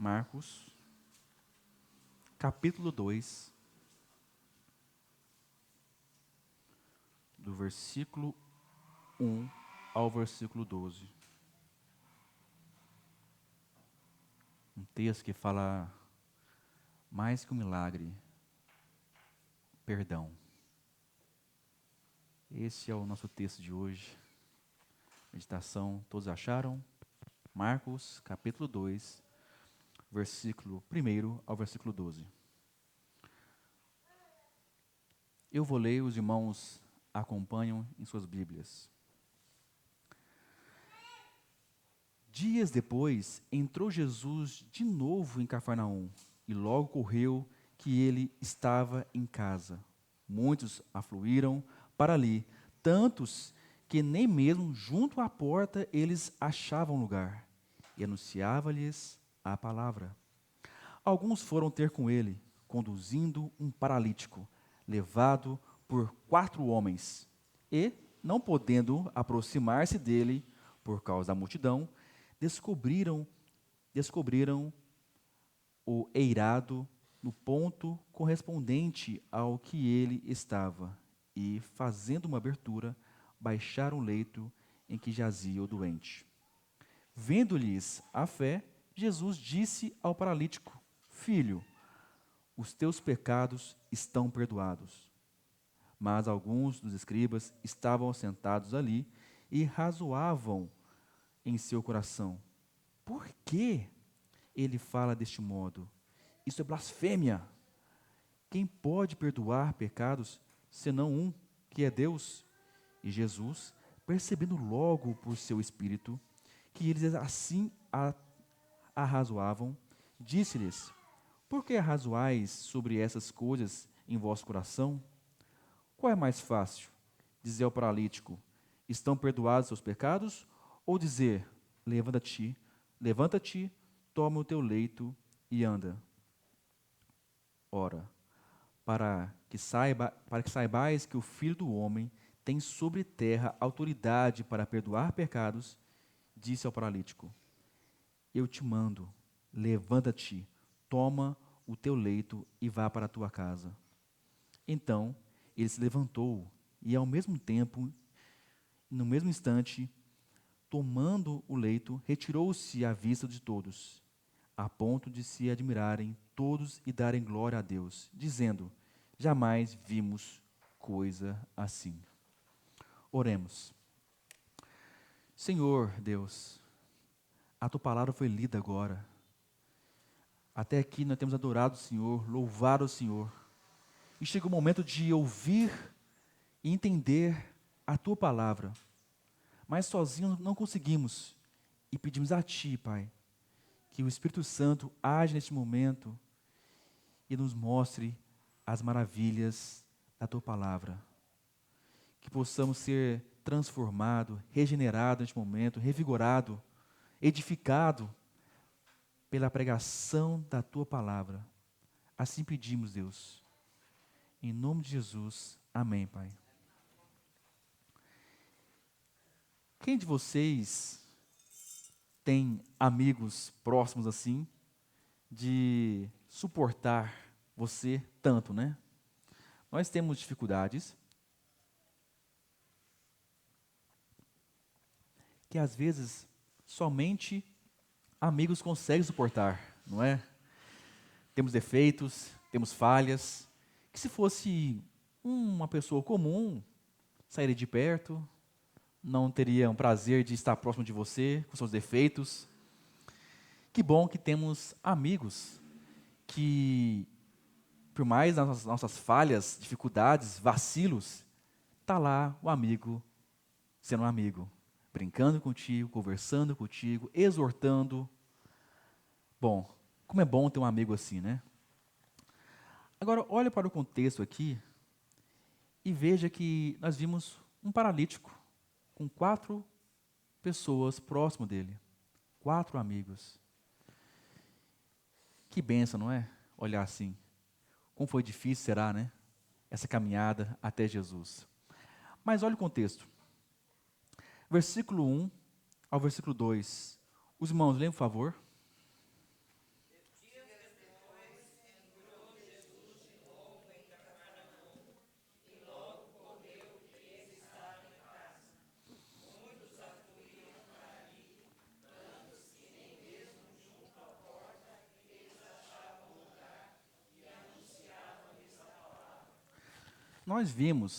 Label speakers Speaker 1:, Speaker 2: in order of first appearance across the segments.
Speaker 1: Marcos, capítulo 2, do versículo 1 ao versículo 12. Um texto que fala mais que um milagre, perdão. Esse é o nosso texto de hoje. Meditação, todos acharam? Marcos, capítulo 2, versículo 1 ao versículo 12. Eu vou ler, os irmãos acompanham em suas Bíblias. Dias depois, entrou Jesus de novo em Cafarnaum, e logo correu que ele estava em casa. Muitos afluíram para ali, tantos que nem mesmo junto à porta eles achavam lugar, e anunciava-lhes a palavra. Alguns foram ter com ele, conduzindo um paralítico, levado por 4 homens, e, não podendo aproximar-se dele, por causa da multidão, descobriram o eirado no ponto correspondente ao que ele estava, e, fazendo uma abertura, baixaram o leito em que jazia o doente. Vendo-lhes a fé, Jesus disse ao paralítico: Filho, os teus pecados estão perdoados. Mas alguns dos escribas estavam sentados ali e razoavam em seu coração: Por que ele fala deste modo? Isso é blasfêmia. Quem pode perdoar pecados, senão um, que é Deus? E Jesus, percebendo logo por seu espírito que eles assim arrazoavam, disse-lhes: Por que arrazoais sobre essas coisas em vosso coração? Qual é mais fácil? Dizer ao paralítico: Estão perdoados seus pecados? Ou dizer: Levanta-te, levanta-te, toma o teu leito e anda? Ora, para que saibais que o Filho do Homem tem sobre terra autoridade para perdoar pecados, disse ao paralítico: Eu te mando, levanta-te, toma o teu leito e vá para a tua casa. Então ele se levantou e, ao mesmo tempo, no mesmo instante, tomando o leito, retirou-se à vista de todos, a ponto de se admirarem todos e darem glória a Deus, dizendo: Jamais vimos coisa assim. Oremos. Senhor Deus, a tua palavra foi lida agora. Até aqui nós temos adorado o Senhor, louvado o Senhor. E chega o momento de ouvir e entender a tua palavra. Mas sozinhos não conseguimos. E pedimos a ti, Pai, que o Espírito Santo age neste momento e nos mostre as maravilhas da tua palavra. Que possamos ser transformados, regenerados neste momento, revigorado, edificado pela pregação da tua palavra. Assim pedimos, Deus. Em nome de Jesus, amém, Pai. Quem de vocês tem amigos próximos assim, de suportar você tanto, né? Nós temos dificuldades que às vezes somente amigos conseguem suportar, não é? Temos defeitos, temos falhas, que se fosse uma pessoa comum, sairia de perto, não teria um prazer de estar próximo de você, com seus defeitos. Que bom que temos amigos que, por mais nossas falhas, dificuldades, vacilos, está lá o amigo sendo um amigo, brincando contigo, conversando contigo, exortando. Bom, como é bom ter um amigo assim, né? Agora, olha para o contexto aqui e veja que nós vimos um paralítico com 4 pessoas próximo dele, 4 amigos. Que bênção, não é? Olhar assim. Como foi difícil será, né? Essa caminhada até Jesus. Mas olha o contexto. Versículo 1 ao versículo 2. Os irmãos, leiam, por favor.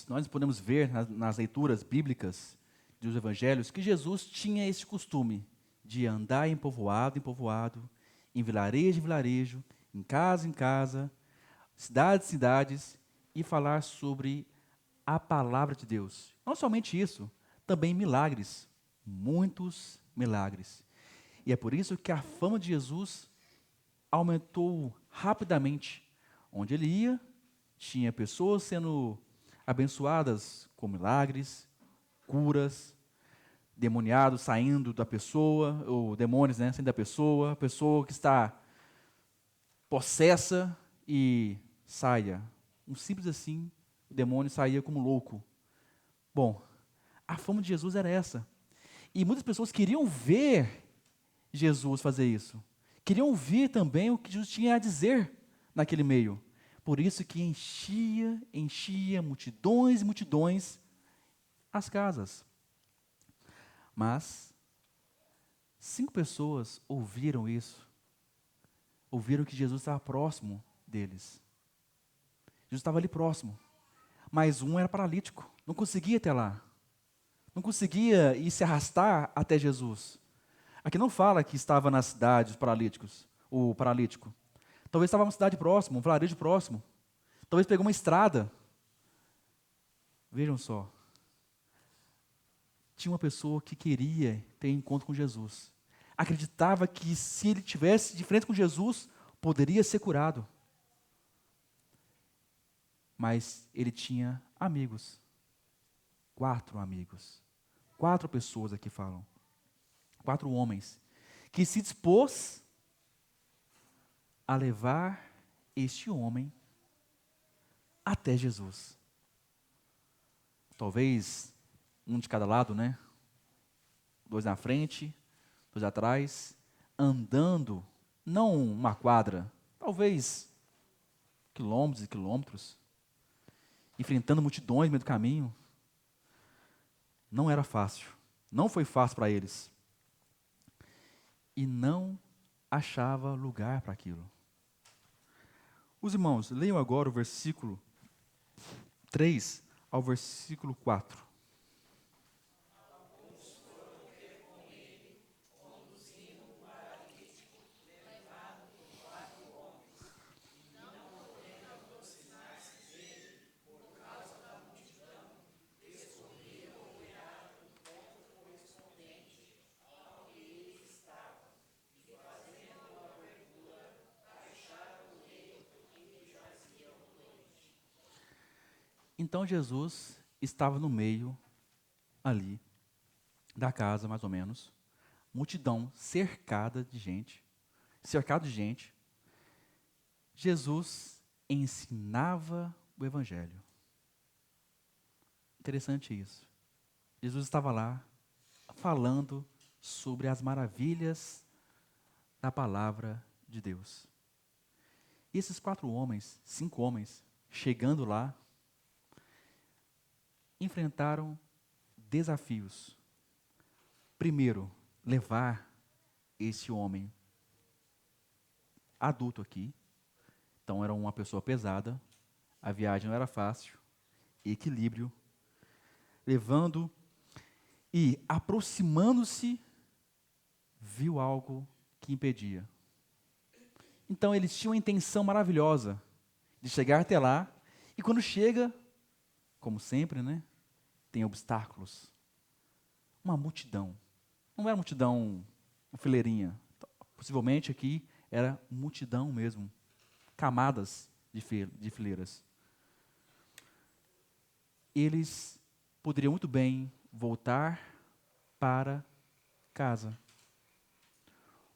Speaker 1: nós podemos ver nas leituras bíblicas dos evangelhos que Jesus tinha esse costume de andar em povoado, em vilarejo, em casa, cidades, cidades, e falar sobre a palavra de Deus. Não somente isso, também milagres, muitos milagres. E é por isso que a fama de Jesus aumentou rapidamente. Onde ele ia, tinha pessoas sendo abençoadas com milagres, curas, demoniados saindo da pessoa, ou demônios, né, saindo da pessoa, pessoa que está possessa e saia. Um simples assim, o demônio saía como louco. Bom, a fama de Jesus era essa. E muitas pessoas queriam ver Jesus fazer isso. Queriam ouvir também o que Jesus tinha a dizer naquele meio. Por isso que enchia multidões e multidões as casas. Mas 5 pessoas ouviram isso. Ouviram que Jesus estava próximo deles. Jesus estava ali próximo. Mas um era paralítico. Não conseguia ir até lá. Não conseguia ir se arrastar até Jesus. Aqui não fala que estava na cidade os paralíticos, o paralítico. Talvez estava numa cidade próxima, um vilarejo próximo. Talvez pegou uma estrada. Vejam só. Tinha uma pessoa que queria ter encontro com Jesus. Acreditava que se ele tivesse de frente com Jesus, poderia ser curado. Mas ele tinha amigos. 4 amigos. 4 pessoas aqui falam. 4 homens. Que se dispôs a levar este homem até Jesus. Talvez um de cada lado, né? 2 na frente, 2 atrás, andando, não uma quadra, talvez quilômetros e quilômetros, enfrentando multidões no meio do caminho. Não era fácil, não foi fácil para eles. E não achava lugar para aquilo. Os irmãos, leiam agora o versículo 3 ao versículo 4. Então Jesus estava no meio ali da casa, mais ou menos, multidão cercada de gente, cercado de gente. Jesus ensinava o evangelho. Interessante isso. Jesus estava lá falando sobre as maravilhas da palavra de Deus. E esses 4 homens, 5 homens, chegando lá, enfrentaram desafios. Primeiro, levar esse homem adulto aqui. Então era uma pessoa pesada, a viagem não era fácil, equilíbrio, levando e aproximando-se, viu algo que impedia. Então eles tinham a intenção maravilhosa de chegar até lá, e quando chega, como sempre, né, tem obstáculos. Uma multidão. Não era multidão, uma fileirinha. Possivelmente aqui era multidão mesmo. Camadas de fileiras. Eles poderiam muito bem voltar para casa.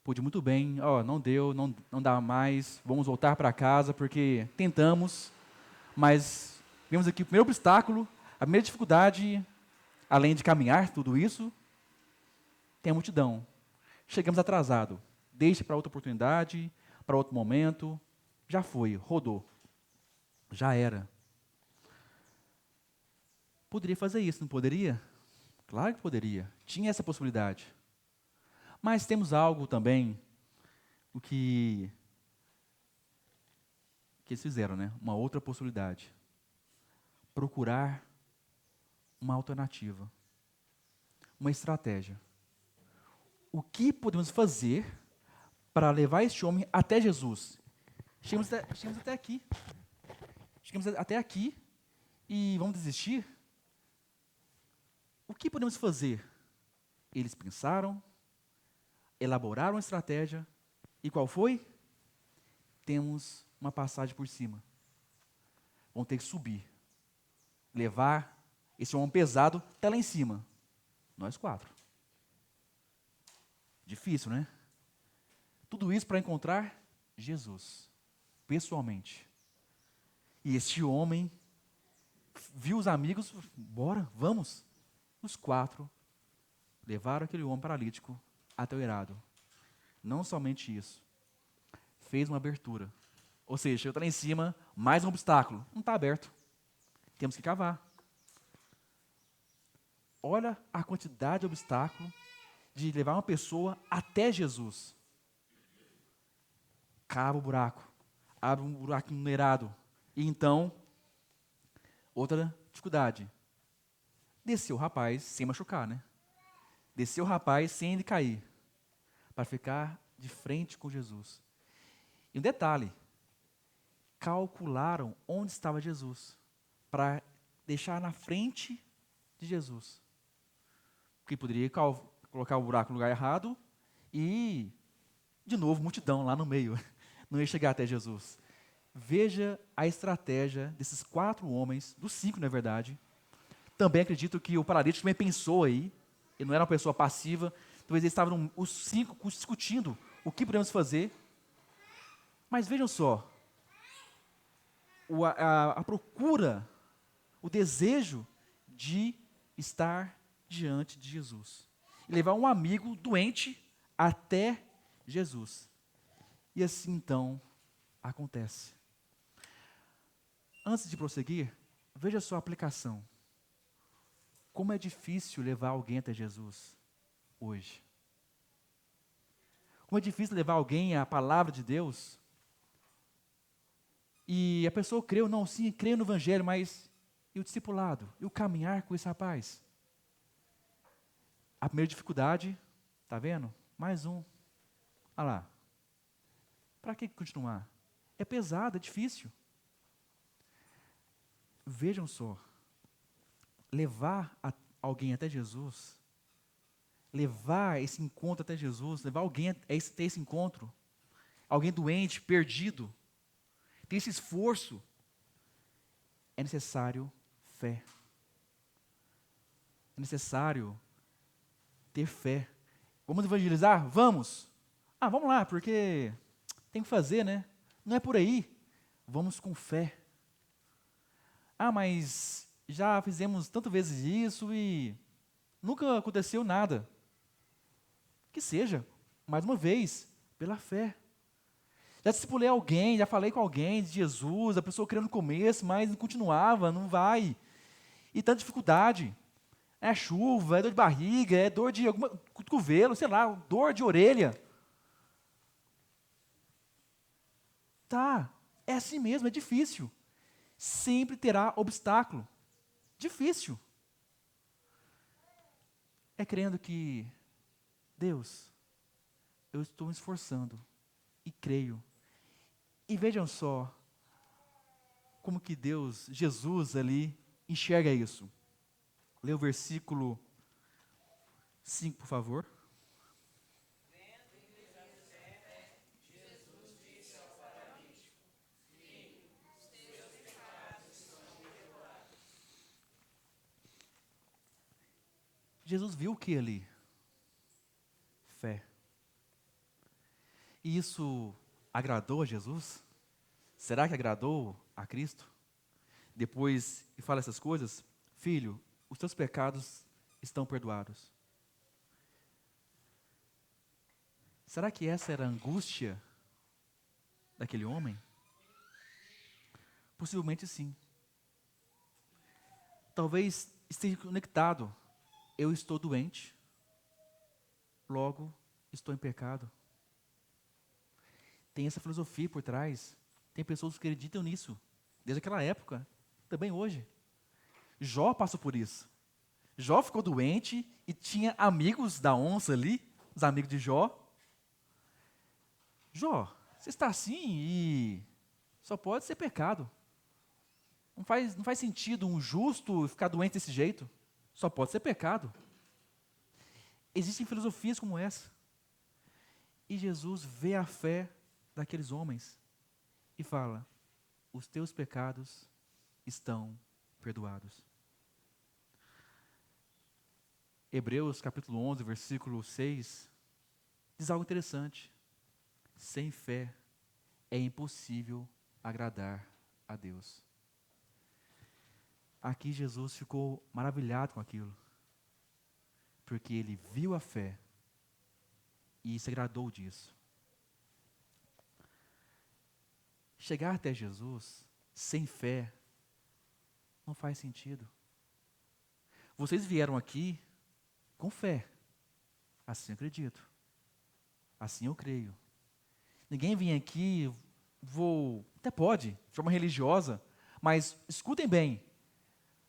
Speaker 1: Pôde muito bem, não deu, não dá mais, vamos voltar para casa porque tentamos, mas vemos aqui o primeiro obstáculo, a primeira dificuldade, além de caminhar tudo isso, tem a multidão. Chegamos atrasado, deixe para outra oportunidade, para outro momento, já foi, rodou, já era. Poderia fazer isso, não poderia? Claro que poderia, tinha essa possibilidade. Mas temos algo também, o que eles fizeram, né? Uma outra possibilidade. procurar uma alternativa, uma estratégia. O que podemos fazer para levar este homem até Jesus? Chegamos até aqui. Chegamos até aqui e vamos desistir? O que podemos fazer? Eles pensaram, elaboraram uma estratégia, e qual foi? Temos uma passagem por cima. Vão ter que subir, levar esse homem pesado até lá em cima. Nós 4. Difícil, né? Tudo isso para encontrar Jesus, pessoalmente. E este homem viu os amigos, bora, vamos. Os 4 levaram aquele homem paralítico até o eirado. Não somente isso, fez uma abertura. Ou seja, chegou lá em cima, mais um obstáculo. Não está aberto. Temos que cavar. Olha a quantidade de obstáculo de levar uma pessoa até Jesus. Cava o buraco. Abre um buraco no eirado. E então, outra dificuldade. Desceu o rapaz sem machucar, né? Desceu o rapaz sem ele cair. Para ficar de frente com Jesus. E um detalhe. Calcularam onde estava Jesus. Para deixar na frente de Jesus. Porque poderia colocar o buraco no lugar errado e, de novo, multidão lá no meio. Não ia chegar até Jesus. Veja a estratégia desses 4 homens, dos 5 na verdade. Também acredito que o paralítico também pensou aí. Ele não era uma pessoa passiva. Talvez eles estavam os 5 discutindo o que podemos fazer. Mas vejam só. A procura, o desejo de estar diante de Jesus. E levar um amigo doente até Jesus. E assim então acontece. Antes de prosseguir, veja só a aplicação. Como é difícil levar alguém até Jesus hoje. Como é difícil levar alguém à palavra de Deus. E a pessoa creu, não, sim, creio no Evangelho, mas e o discipulado? E o caminhar com esse rapaz? A primeira dificuldade, tá vendo? Mais um. Olha lá. Para que continuar? É pesado, é difícil. Vejam só. Levar alguém até Jesus, levar esse encontro até Jesus, levar alguém a ter esse encontro, alguém doente, perdido, ter esse esforço, é necessário fé. É necessário ter fé. Vamos evangelizar? Vamos. Vamos lá, porque tem que fazer, né? Não é por aí. Vamos com fé. Mas já fizemos tantas vezes isso e nunca aconteceu nada. Que seja, mais uma vez, pela fé. Já discipulei alguém, já falei com alguém de Jesus, a pessoa creu no começo, mas não continuava, não vai. E tanta dificuldade. É chuva, é dor de barriga, é dor de cotovelo, sei lá, dor de orelha. Tá, é assim mesmo, é difícil. Sempre terá obstáculo. Difícil. É crendo que, Deus, eu estou me esforçando e creio. E vejam só, como que Deus, Jesus ali, enxerga isso. Lê o versículo 5, por favor. Jesus viu o que ali? Fé. E isso agradou a Jesus? Será que agradou a Cristo? Depois que fala essas coisas, filho, os teus pecados estão perdoados. Será que essa era a angústia daquele homem? Possivelmente sim. Talvez esteja conectado. Eu estou doente, logo estou em pecado. Tem essa filosofia por trás. Tem pessoas que acreditam nisso, desde aquela época, também hoje. Jó passou por isso. Jó ficou doente e tinha amigos da onça ali, os amigos de Jó. Jó, você está assim e só pode ser pecado. Não faz sentido um justo ficar doente desse jeito. Só pode ser pecado. Existem filosofias como essa. E Jesus vê a fé daqueles homens e fala: os teus pecados estão perdoados. Hebreus capítulo 11, versículo 6, diz algo interessante. Sem fé é impossível agradar a Deus. Aqui Jesus ficou maravilhado com aquilo, porque ele viu a fé e se agradou disso. Chegar até Jesus sem fé não faz sentido. Vocês vieram aqui com fé. Assim eu acredito. Assim eu creio. Ninguém vem aqui, até pode, de forma religiosa, mas escutem bem,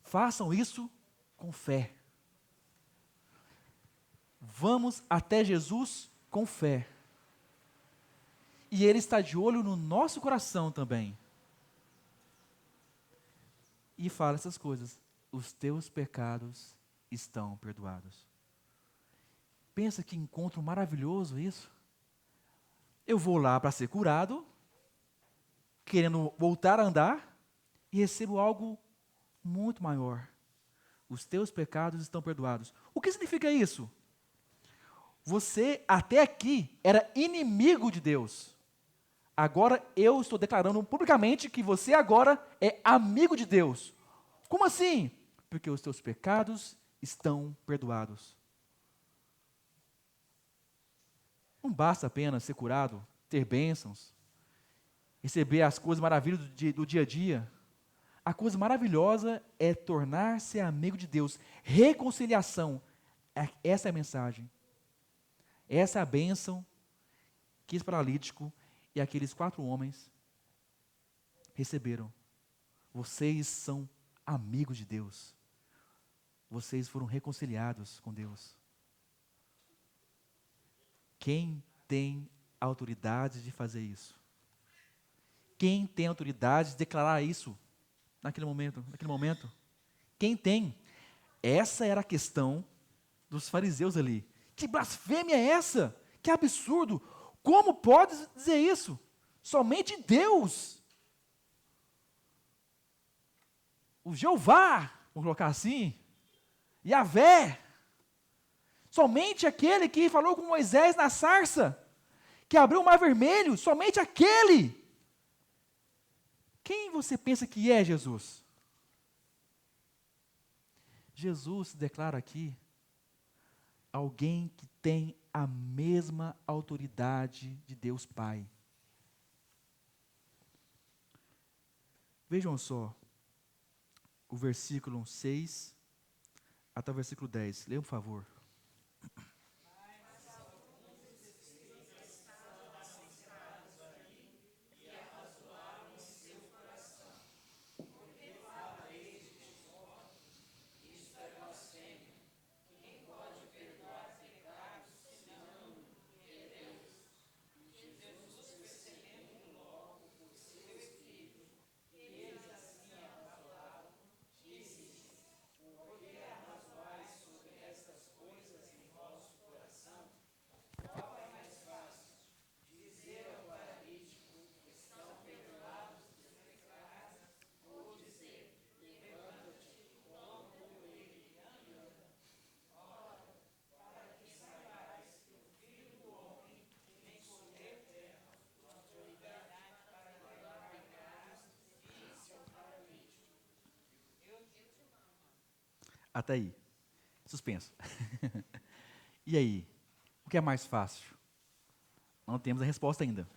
Speaker 1: façam isso com fé. Vamos até Jesus com fé. E Ele está de olho no nosso coração também. E fala essas coisas: os teus pecados estão perdoados. Pensa que encontro maravilhoso isso. Eu vou lá para ser curado, querendo voltar a andar, e recebo algo muito maior. Os teus pecados estão perdoados. O que significa isso? Você, até aqui, era inimigo de Deus. Agora eu estou declarando publicamente que você agora é amigo de Deus. Como assim? Porque os teus pecados estão perdoados. Não basta apenas ser curado, ter bênçãos, receber as coisas maravilhosas do dia a dia. A coisa maravilhosa é tornar-se amigo de Deus. Reconciliação. Essa é a mensagem. Essa é a bênção que esse paralítico e aqueles 4 homens receberam. Vocês são amigos de Deus. Vocês foram reconciliados com Deus. Quem tem autoridade de fazer isso? Quem tem autoridade de declarar isso naquele momento? Quem tem? Essa era a questão dos fariseus ali. Que blasfêmia é essa? Que absurdo! Como pode dizer isso? Somente Deus, o Jeová, vamos colocar assim, Yahvé, somente aquele que falou com Moisés na sarça, que abriu o mar vermelho, somente aquele. Quem você pensa que é Jesus? Jesus se declara aqui alguém que tem a mesma autoridade de Deus Pai. Vejam só, o versículo 6 até o versículo 10. Leiam, por favor. Até aí. Suspenso. E aí? O que é mais fácil? Não temos a resposta ainda.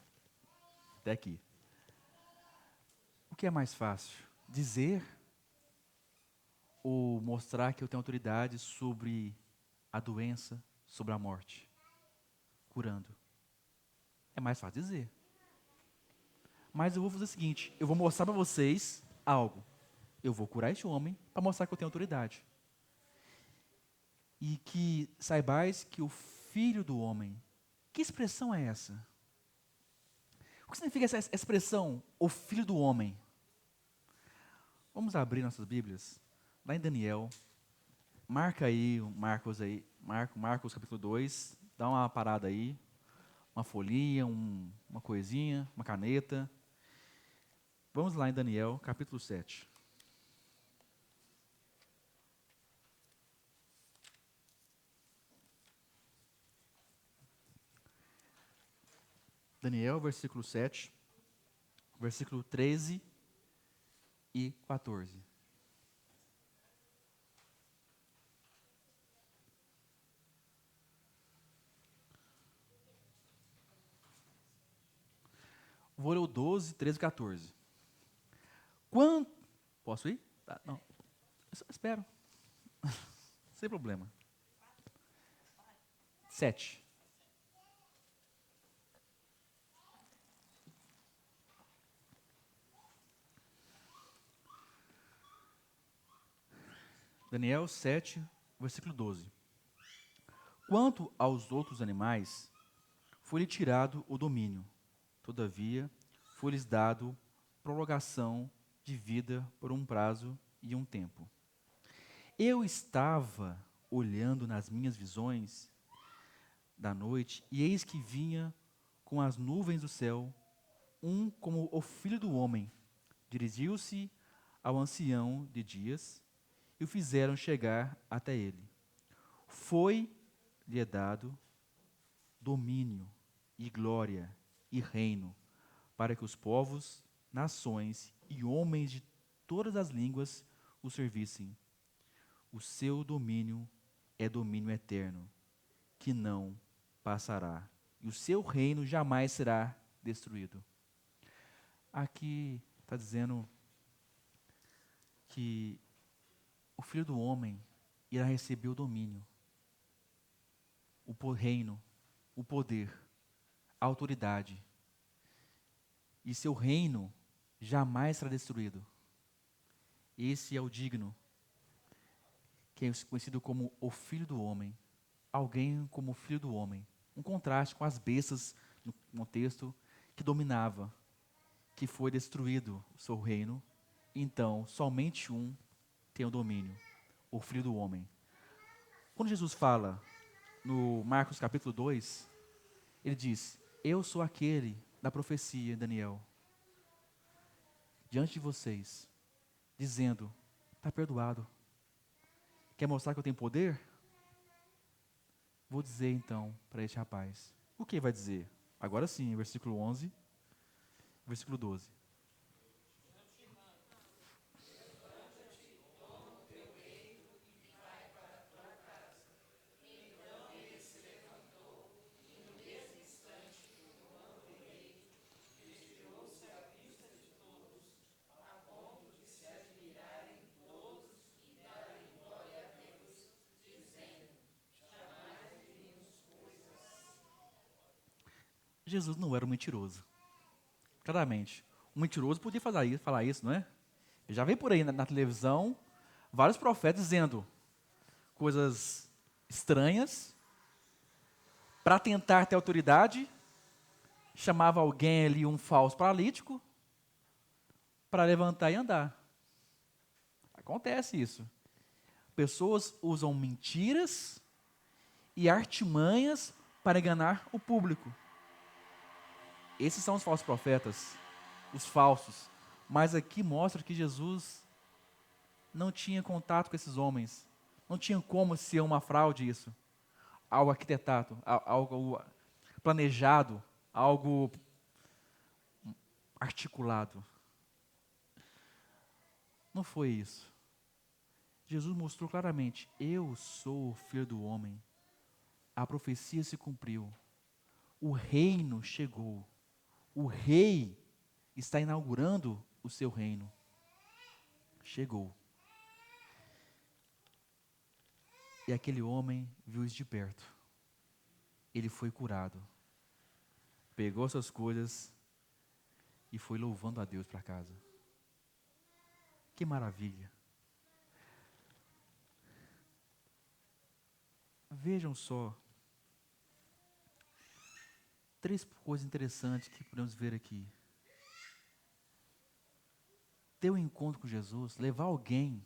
Speaker 1: Até aqui. O que é mais fácil? Dizer ou mostrar que eu tenho autoridade sobre a doença, sobre a morte? Curando. É mais fácil dizer. Mas eu vou fazer o seguinte, eu vou mostrar para vocês algo. Eu vou curar este homem para mostrar que eu tenho autoridade. E que saibais que o Filho do Homem, que expressão é essa? O que significa essa expressão, o Filho do Homem? Vamos abrir nossas Bíblias, lá em Daniel. Marca aí, Marcos capítulo 2, dá uma parada aí, uma folhinha, uma coisinha, uma caneta. Vamos lá em Daniel, capítulo 7. Daniel, versículo 7, versículo 13 e 14. Vou ler o 12, 13 e 14. Quando... Posso ir? Tá, não. Espero. Sem problema. 7. Daniel 7, versículo 12. Quanto aos outros animais, foi-lhe tirado o domínio. Todavia, foi-lhes dado prorrogação de vida por um prazo e um tempo. Eu estava olhando nas minhas visões da noite, e eis que vinha com as nuvens do céu, um como o filho do homem. Dirigiu-se ao ancião de dias e o fizeram chegar até ele. Foi-lhe dado domínio e glória e reino, para que os povos, nações e homens de todas as línguas o servissem. O seu domínio é domínio eterno, que não passará, e o seu reino jamais será destruído. Aqui está dizendo que o Filho do Homem irá receber o domínio, o reino, o poder, a autoridade. E seu reino jamais será destruído. Esse é o digno, que é conhecido como o Filho do Homem. Alguém como o Filho do Homem. Um contraste com as bestas no contexto que dominava, que foi destruído o seu reino. Então, somente um tem o domínio, o Filho do Homem. Quando Jesus fala no Marcos capítulo 2, ele diz: eu sou aquele da profecia, Daniel, diante de vocês, dizendo: está perdoado. Quer mostrar que eu tenho poder? Vou dizer então para este rapaz. O que vai dizer? Agora sim, versículo 11, versículo 12. Jesus não era um mentiroso. Claramente. Um mentiroso podia falar isso, não é? Já vem por aí na televisão vários profetas dizendo coisas estranhas para tentar ter autoridade. Chamava alguém ali, um falso paralítico, para levantar e andar. Acontece isso. Pessoas usam mentiras e artimanhas para enganar o público. Esses são os falsos profetas, os falsos. Mas aqui mostra que Jesus não tinha contato com esses homens. Não tinha como ser uma fraude isso. Algo arquitetado, algo planejado, algo articulado. Não foi isso. Jesus mostrou claramente: eu sou o Filho do Homem. A profecia se cumpriu. O reino chegou. O rei está inaugurando o seu reino. Chegou. E aquele homem viu isso de perto. Ele foi curado. Pegou suas coisas e foi louvando a Deus para casa. Que maravilha. Vejam só. 3 coisas interessantes que podemos ver aqui. Ter um encontro com Jesus, levar alguém,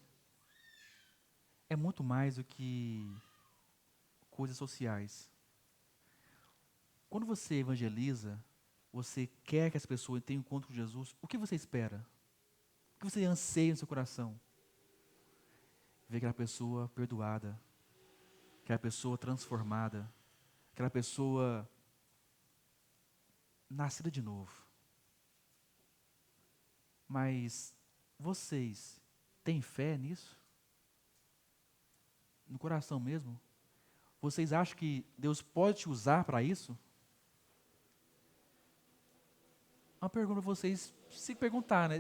Speaker 1: é muito mais do que coisas sociais. Quando você evangeliza, você quer que as pessoas tenham um encontro com Jesus, o que você espera? O que você anseia no seu coração? Ver aquela pessoa perdoada, aquela pessoa transformada, aquela pessoa nascida de novo. Mas vocês têm fé nisso? No coração mesmo? Vocês acham que Deus pode te usar para isso? Uma pergunta para vocês se perguntar, né?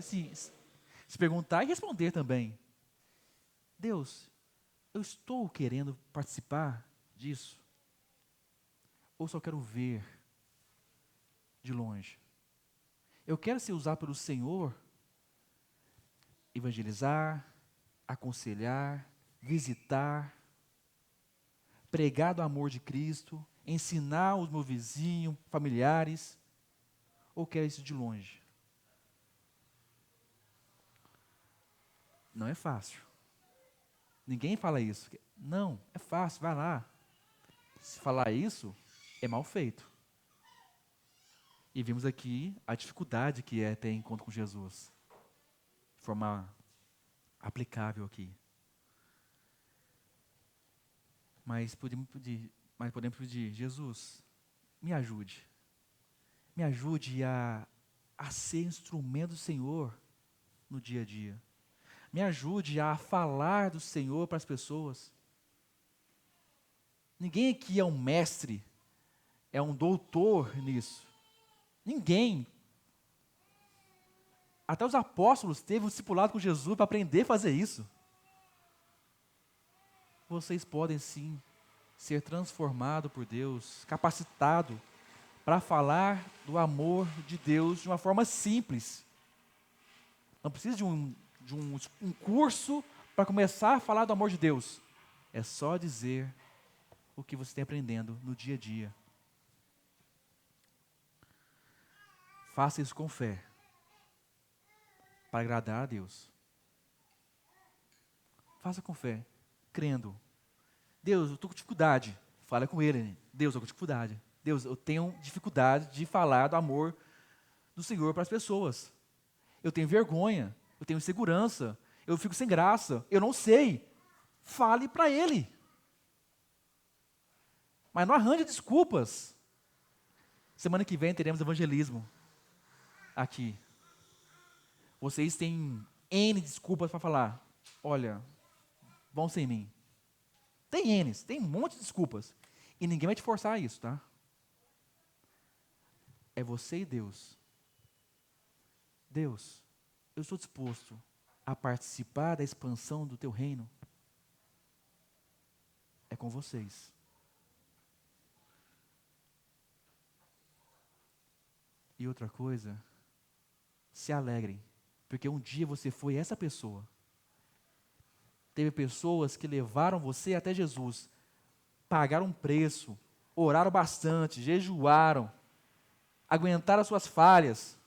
Speaker 1: Se perguntar e responder também. Deus, eu estou querendo participar disso? Ou só quero ver de longe? Eu quero ser usado pelo Senhor, evangelizar, aconselhar, visitar, pregar do amor de Cristo, ensinar os meus vizinhos, familiares, ou quero isso de longe? Não é fácil. Ninguém fala isso. Não, é fácil, vai lá. Se falar isso, é mal feito. E vimos aqui a dificuldade que é ter encontro com Jesus. De forma aplicável aqui. Mas podemos pedir, Jesus, me ajude. Me ajude a ser instrumento do Senhor no dia a dia. Me ajude a falar do Senhor para as pessoas. Ninguém aqui é um mestre, é um doutor nisso. Ninguém. Até os apóstolos teve um discipulado com Jesus para aprender a fazer isso. Vocês podem sim ser transformados por Deus, capacitados para falar do amor de Deus de uma forma simples. Não precisa de um curso para começar a falar do amor de Deus. É só dizer o que você está aprendendo no dia a dia. Faça isso com fé, para agradar a Deus. Faça com fé, crendo. Deus, eu estou com dificuldade. Fala com Ele. Deus, eu estou com dificuldade. Deus, eu tenho dificuldade de falar do amor do Senhor para as pessoas. Eu tenho vergonha, eu tenho insegurança, eu fico sem graça, eu não sei. Fale para Ele. Mas não arranje desculpas. Semana que vem teremos evangelismo aqui. Vocês têm N desculpas para falar. Olha, vão sem mim. Tem N, tem um monte de desculpas. E ninguém vai te forçar a isso, tá? É você e Deus. Deus, eu estou disposto a participar da expansão do teu reino. É com vocês. E outra coisa, se alegrem, porque um dia você foi essa pessoa. Teve pessoas que levaram você até Jesus, pagaram um preço, oraram bastante, jejuaram, aguentaram as suas falhas.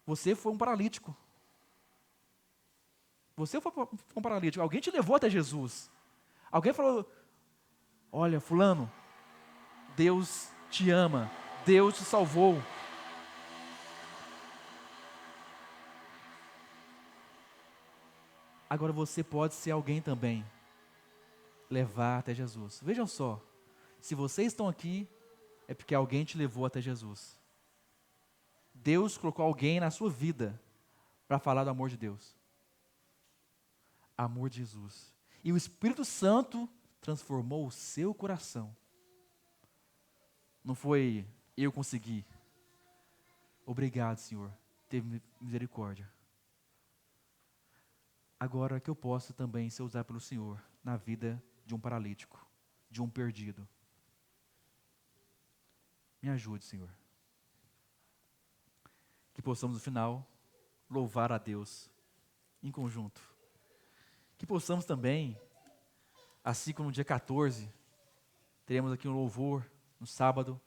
Speaker 1: Você foi um paralítico. Você foi um paralítico. Alguém te levou até Jesus. Alguém falou, olha, fulano, Deus te ama, Deus te salvou. Agora você pode ser alguém também, levar até Jesus. Vejam só, se vocês estão aqui, é porque alguém te levou até Jesus. Deus colocou alguém na sua vida para falar do amor de Deus. Amor de Jesus. E o Espírito Santo transformou o seu coração. Não foi eu consegui. Obrigado, Senhor. Teve misericórdia. Agora que eu posso também ser usado pelo Senhor na vida de um paralítico, de um perdido. Me ajude, Senhor. Que possamos no final louvar a Deus em conjunto. Que possamos também, assim como no dia 14, teremos aqui um louvor no sábado,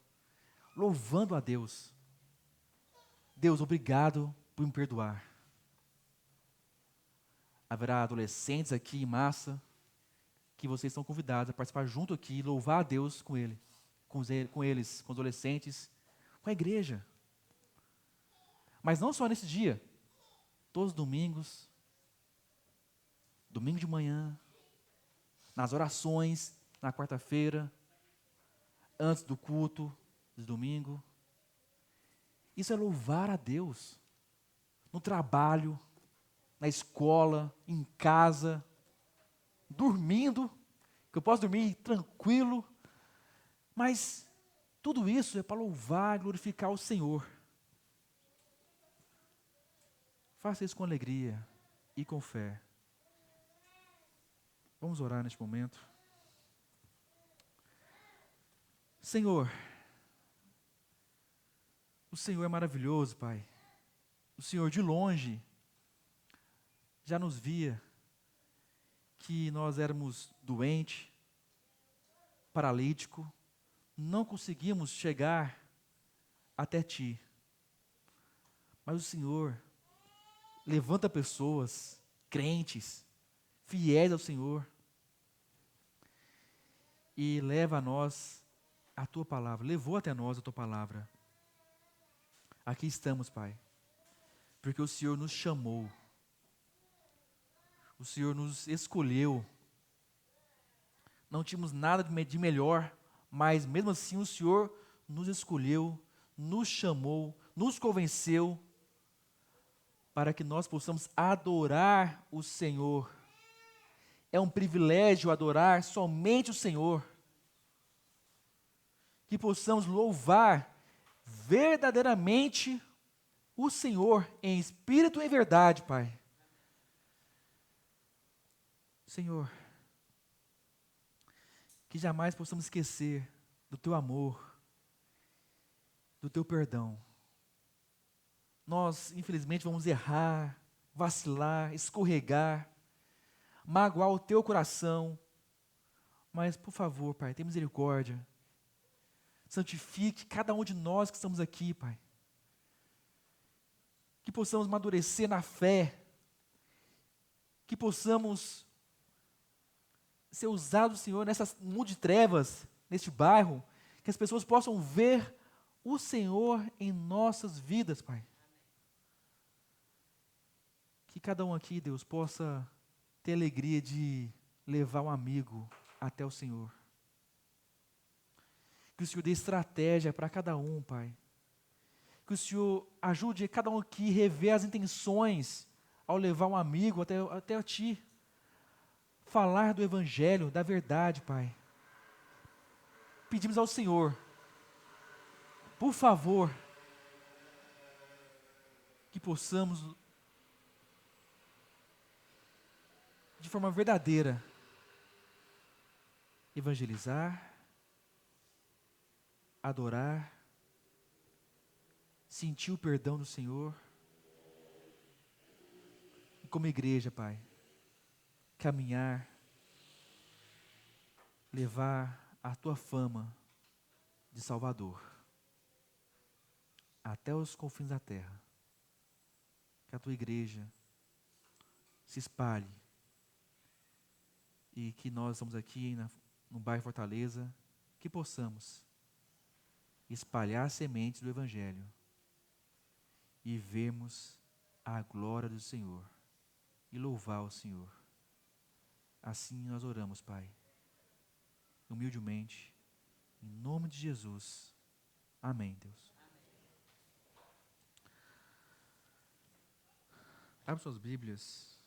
Speaker 1: louvando a Deus. Deus, obrigado por me perdoar. Haverá adolescentes aqui em massa, que vocês são convidados a participar junto aqui, louvar a Deus com ele, com eles, com os adolescentes, com a igreja. Mas não só nesse dia, todos os domingos, domingo de manhã, nas orações, na quarta-feira, antes do culto de domingo. Isso é louvar a Deus. No trabalho, na escola, em casa, dormindo, que eu posso dormir tranquilo, mas tudo isso é para louvar e glorificar o Senhor. Faça isso com alegria e com fé. Vamos orar neste momento. Senhor, o Senhor é maravilhoso, Pai. O Senhor de longe já nos via que nós éramos doentes, paralíticos, não conseguíamos chegar até Ti. Mas o Senhor levanta pessoas, crentes, fiéis ao Senhor, e leva a nós a Tua palavra, levou até nós a Tua palavra. Aqui estamos, Pai, porque o Senhor nos chamou, o Senhor nos escolheu, não tínhamos nada de melhor, mas mesmo assim o Senhor nos escolheu, nos chamou, nos convenceu, para que nós possamos adorar o Senhor. É um privilégio adorar somente o Senhor. Que possamos louvar verdadeiramente o Senhor em espírito e em verdade, Pai. Senhor, que jamais possamos esquecer do Teu amor, do Teu perdão. Nós, infelizmente, vamos errar, vacilar, escorregar, magoar o Teu coração, mas, por favor, Pai, tenha misericórdia. Santifique cada um de nós que estamos aqui, Pai. Que possamos amadurecer na fé, que possamos ser usados, Senhor, nessa mundo de trevas, neste bairro, que as pessoas possam ver o Senhor em nossas vidas, Pai. Que cada um aqui, Deus, possa ter alegria de levar um amigo até o Senhor. Que o Senhor dê estratégia para cada um, Pai. Que o Senhor ajude cada um aqui a rever as intenções ao levar um amigo até a Ti. Falar do Evangelho, da verdade, Pai. Pedimos ao Senhor, por favor, que possamos, de forma verdadeira, evangelizar, adorar, sentir o perdão do Senhor, e como igreja, Pai, caminhar, levar a Tua fama de Salvador até os confins da terra. Que a Tua igreja se espalhe e que nós estamos aqui no bairro Fortaleza, que possamos espalhar sementes do Evangelho e vermos a glória do Senhor e louvar o Senhor. Assim nós oramos, Pai, humildemente, em nome de Jesus. Amém, Deus. Abra suas Bíblias